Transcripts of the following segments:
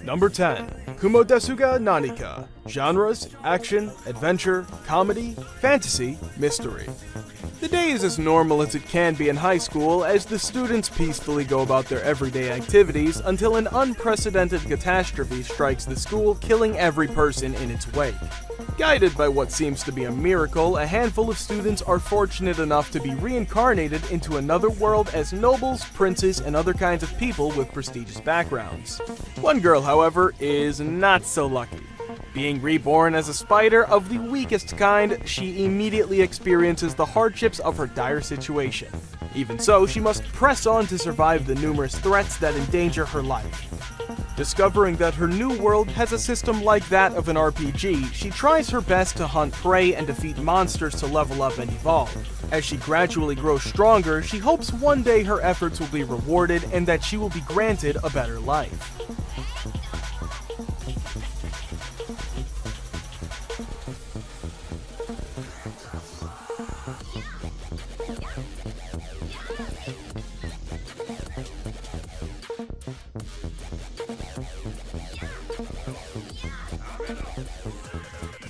Number 10. Kumo desu ga nanika. Genres: action, adventure, comedy, fantasy, mystery. The day is as normal as it can be in high school as the students peacefully go about their everyday activities until an unprecedented catastrophe strikes the school, killing every person in its wake. Guided by what seems to be a miracle, a handful of students are fortunate enough to be reincarnated into another world as nobles, princes, and other kinds of people with prestigious backgrounds. One girl, however, is not so lucky. Being reborn as a spider of the weakest kind, she immediately experiences the hardships of her dire situation. Even so, she must press on to survive the numerous threats that endanger her life. Discovering that her new world has a system like that of an RPG, she tries her best to hunt prey and defeat monsters to level up and evolve. As she gradually grows stronger, she hopes one day her efforts will be rewarded and that she will be granted a better life.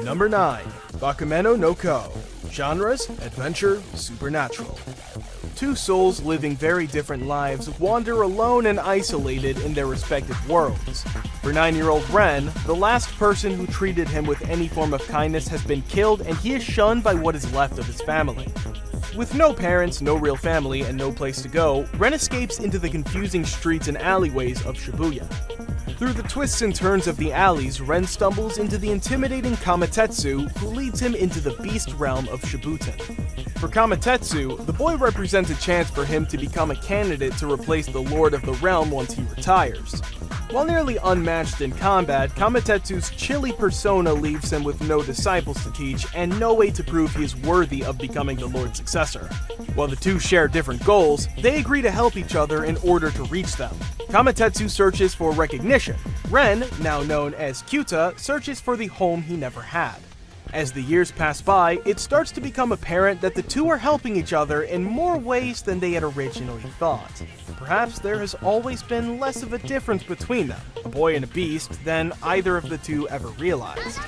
Number 9. Bakumeno no Ko. Genres: adventure, supernatural. Two souls living very different lives wander alone and isolated in their respective worlds. For 9-year-old Ren, the last person who treated him with any form of kindness has been killed and he is shunned by what is left of his family. With no parents, no real family, and no place to go, Ren escapes into the confusing streets and alleyways of Shibuya. Through the twists and turns of the alleys, Ren stumbles into the intimidating Kamatetsu, who leads him into the beast realm of Shibuya. For Kamatetsu, the boy represents a chance for him to become a candidate to replace the lord of the realm once he retires. While nearly unmatched in combat, Kamatetsu's chilly persona leaves him with no disciples to teach and no way to prove he is worthy of becoming the lord's successor. While the two share different goals, they agree to help each other in order to reach them. Kamatetsu searches for recognition. Ren, now known as Kyuta, searches for the home he never had. As the years pass by, it starts to become apparent that the two are helping each other in more ways than they had originally thought. Perhaps there has always been less of a difference between them, a boy and a beast, than either of the two ever realized.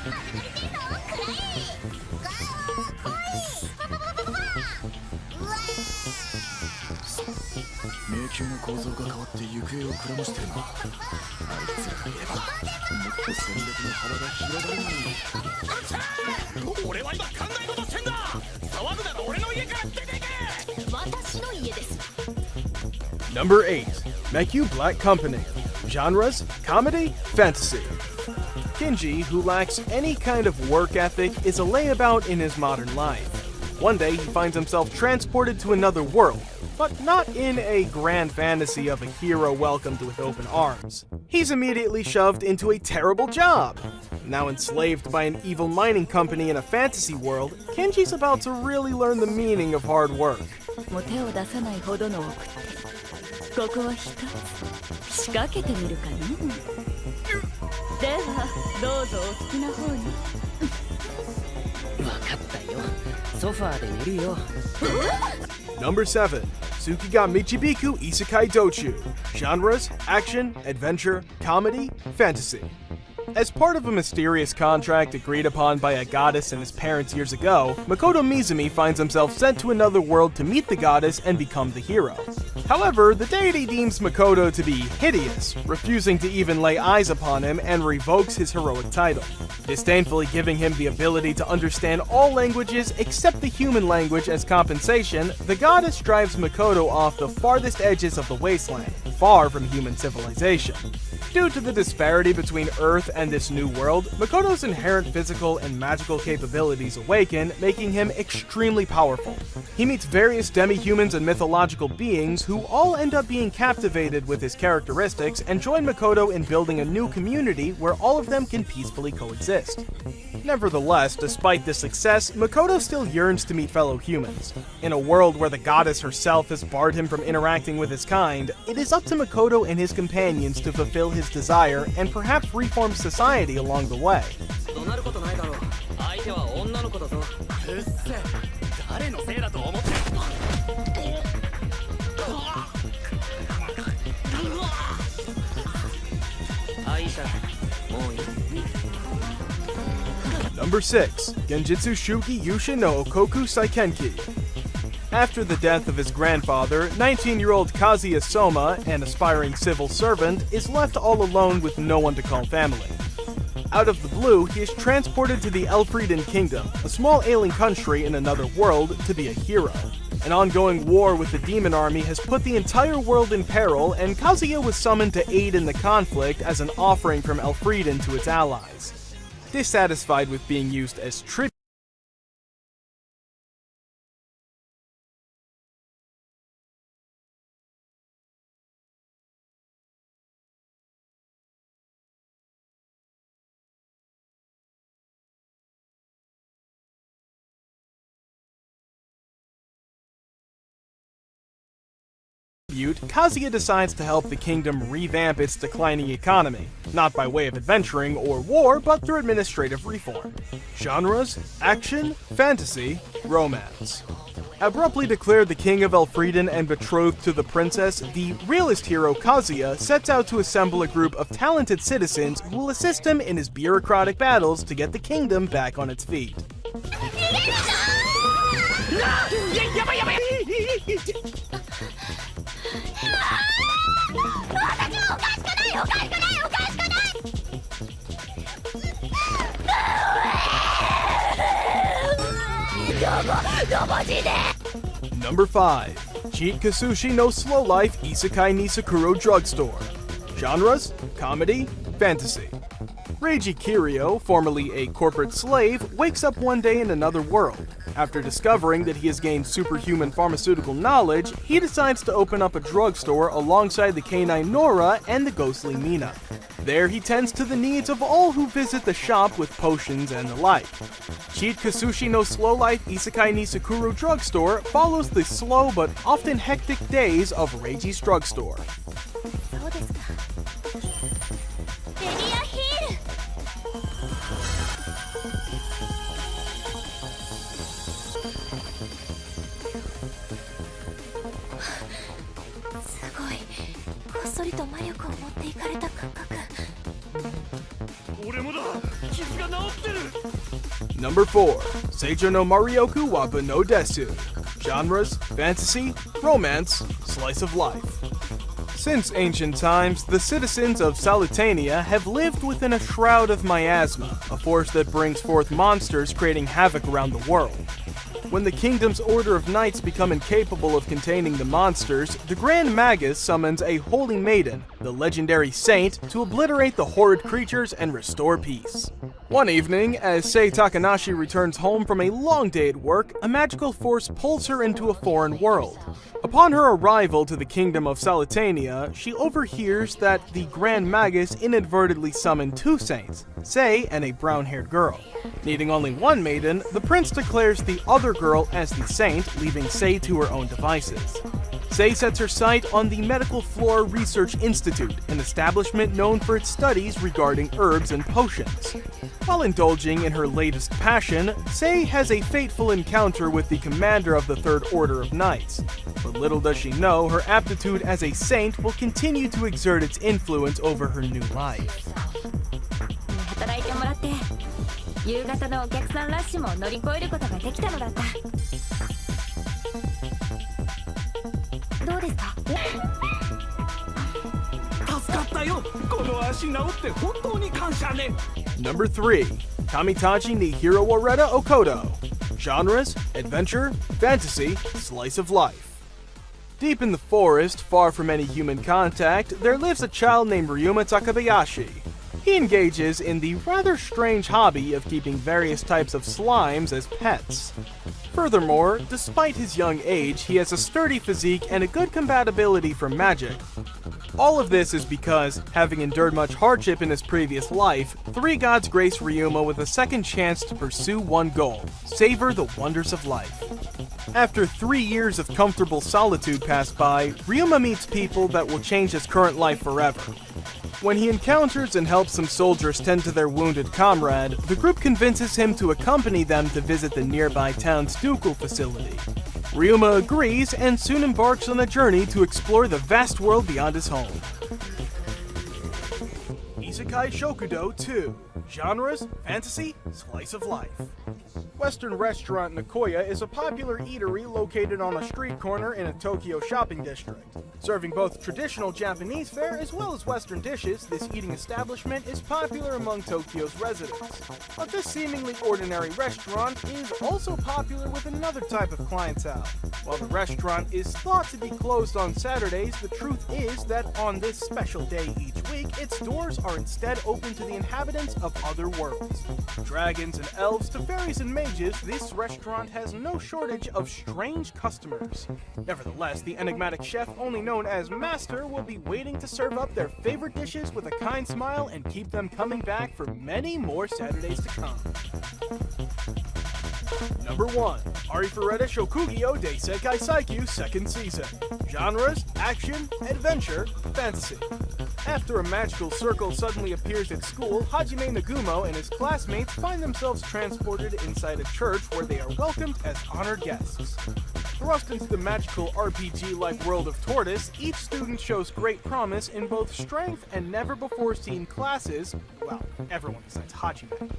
Number 8. Mekyu Black Company. Genres: comedy, fantasy. Kinji, who lacks any kind of work ethic, is a layabout in his modern life. One day he finds himself transported to another world, but not in a grand fantasy of a hero welcomed with open arms. He's immediately shoved into a terrible job. Now enslaved by an evil mining company in a fantasy world, Kinji's about to really learn the meaning of hard work. Number 7. Tsuki ga Michibiku Isekai Dochu. Genres: action, adventure, comedy, fantasy. As part of a mysterious contract agreed upon by a goddess and his parents years ago, Makoto Mizumi finds himself sent to another world to meet the goddess and become the hero. However, the deity deems Makoto to be hideous, refusing to even lay eyes upon him and revokes his heroic title. Disdainfully giving him the ability to understand all languages except the human language as compensation, the goddess drives Makoto off the farthest edges of the wasteland, far from human civilization. Due to the disparity between Earth and this new world, Makoto's inherent physical and magical capabilities awaken, making him extremely powerful. He meets various demi-humans and mythological beings who all end up being captivated with his characteristics and join Makoto in building a new community where all of them can peacefully coexist. Nevertheless, despite this success, Makoto still yearns to meet fellow humans. In a world where the goddess herself has barred him from interacting with his kind, it is up to Makoto and his companions to fulfill his desire and perhaps reform society along the way. Number 6. Genjutsu Shugi Yushin no Okoku Saikenki. After the death of his grandfather, 19-year-old Kazuya Soma, an aspiring civil servant, is left all alone with no one to call family. Out of the blue, he is transported to the Elfrieden Kingdom, a small alien country in another world, to be a hero. An ongoing war with the demon army has put the entire world in peril, and Kazuya was summoned to aid in the conflict as an offering from Elfrieden to its allies. Dissatisfied with being used as tribute, Kazuya decides to help the kingdom revamp its declining economy, not by way of adventuring or war, but through administrative reform. Genres: action, fantasy, romance. Abruptly declared the king of Elfrieden and betrothed to the princess, the realist hero Kazuya sets out to assemble a group of talented citizens who will assist him in his bureaucratic battles to get the kingdom back on its feet. Number 5. Cheat Kasushi no Slow Life Isekai Nisakuro Drugstore. Genres: comedy, fantasy. Reiji Kiryu, formerly a corporate slave, wakes up one day in another world. After discovering that he has gained superhuman pharmaceutical knowledge, he decides to open up a drugstore alongside the canine Nora and the ghostly Mina. There he tends to the needs of all who visit the shop with potions and the like. Cheat Kasushi no Slow Life Isekai Nisakuro Drugstore follows the slow but often hectic days of Reiji's drugstore. Number 4. Seijo no Marioku Wappa no Desu. Genres: fantasy, romance, slice of life. Since ancient times, the citizens of Salutania have lived within a shroud of miasma, a force that brings forth monsters creating havoc around the world. When the kingdom's order of knights become incapable of containing the monsters, the Grand Magus summons a holy maiden, the legendary saint, to obliterate the horrid creatures and restore peace. One evening, as Sei Takanashi returns home from a long day at work, a magical force pulls her into a foreign world. Upon her arrival to the kingdom of Salutania, she overhears that the Grand Magus inadvertently summoned two saints, Sei and a brown-haired girl. Needing only one maiden, the prince declares the other girl as the saint, leaving Sei to her own devices. Sei sets her sight on the Medical Flora Research Institute, an establishment known for its studies regarding herbs and potions. While indulging in her latest passion, Sei has a fateful encounter with the commander of the Third Order of Knights. But little does she know, her aptitude as a saint will continue to exert its influence over her new life. Number 3. Kamitachi ni Hiro Wareta Okoto. Genres: adventure, fantasy, slice of life. Deep in the forest, far from any human contact, there lives a child named Ryuma Takabayashi. He engages in the rather strange hobby of keeping various types of slimes as pets. Furthermore, despite his young age, he has a sturdy physique and a good compatibility for magic. All of this is because, having endured much hardship in his previous life, three gods grace Ryuma with a second chance to pursue one goal: savor the wonders of life. After 3 years of comfortable solitude pass by, Ryuma meets people that will change his current life forever. When he encounters and helps some soldiers tend to their wounded comrade, the group convinces him to accompany them to visit the nearby town's ducal facility. Ryuma agrees and soon embarks on a journey to explore the vast world beyond his home. Isekai Shokudo 2. Genres: Fantasy, Slice of Life. Western Restaurant Nakoya is a popular eatery located on a street corner in a Tokyo shopping district. Serving both traditional Japanese fare as well as Western dishes, this eating establishment is popular among Tokyo's residents. But this seemingly ordinary restaurant is also popular with another type of clientele. While the restaurant is thought to be closed on Saturdays, the truth is that on this special day each week, its doors are instead open to the inhabitants of other worlds. Dragons and elves to fairies and mages, this restaurant has no shortage of strange customers. Nevertheless, the enigmatic chef, only known as Master, will be waiting to serve up their favorite dishes with a kind smile and keep them coming back for many more Saturdays to come. Number 1. Arifureta Shokugyo de Sekai Saikyu 2nd Season. Genres: Action, Adventure, Fantasy. After a magical circle suddenly appears at school, Hajime Nagumo and his classmates find themselves transported inside a church where they are welcomed as honored guests. Thrust into the magical RPG-like world of Tortoise, each student shows great promise in both strength and never-before-seen classes, well, everyone besides Hajime.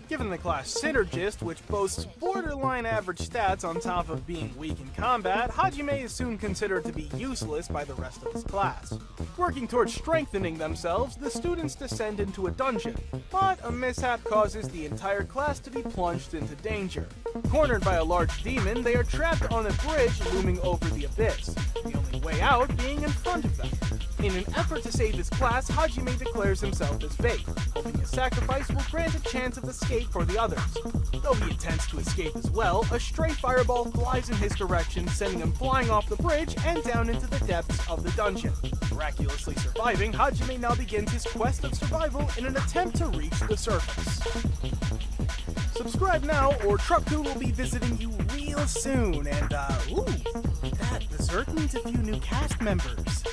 Given the class Synergist, which boasts borderline average stats on top of being weak in combat, Hajime is soon considered to be useless by the rest of his class. Working towards strengthening themselves, the students descend into a dungeon, but a mishap causes the entire class to be plunged into danger. Cornered by a large demon, they are trapped on a bridge looming over the abyss, the only way out being in front of them. In an effort to save his class, Hajime declares himself as bait, hoping his sacrifice will grant a chance of escape for the others. Though he intends to escape as well, a stray fireball flies in his direction, sending him flying off the bridge and down into the depths of the dungeon. Miraculously surviving, Hajime now begins his quest of survival in an attempt to reach the surface. Subscribe now, or Truckku will be visiting you real soon, and that dessert needs a few new cast members.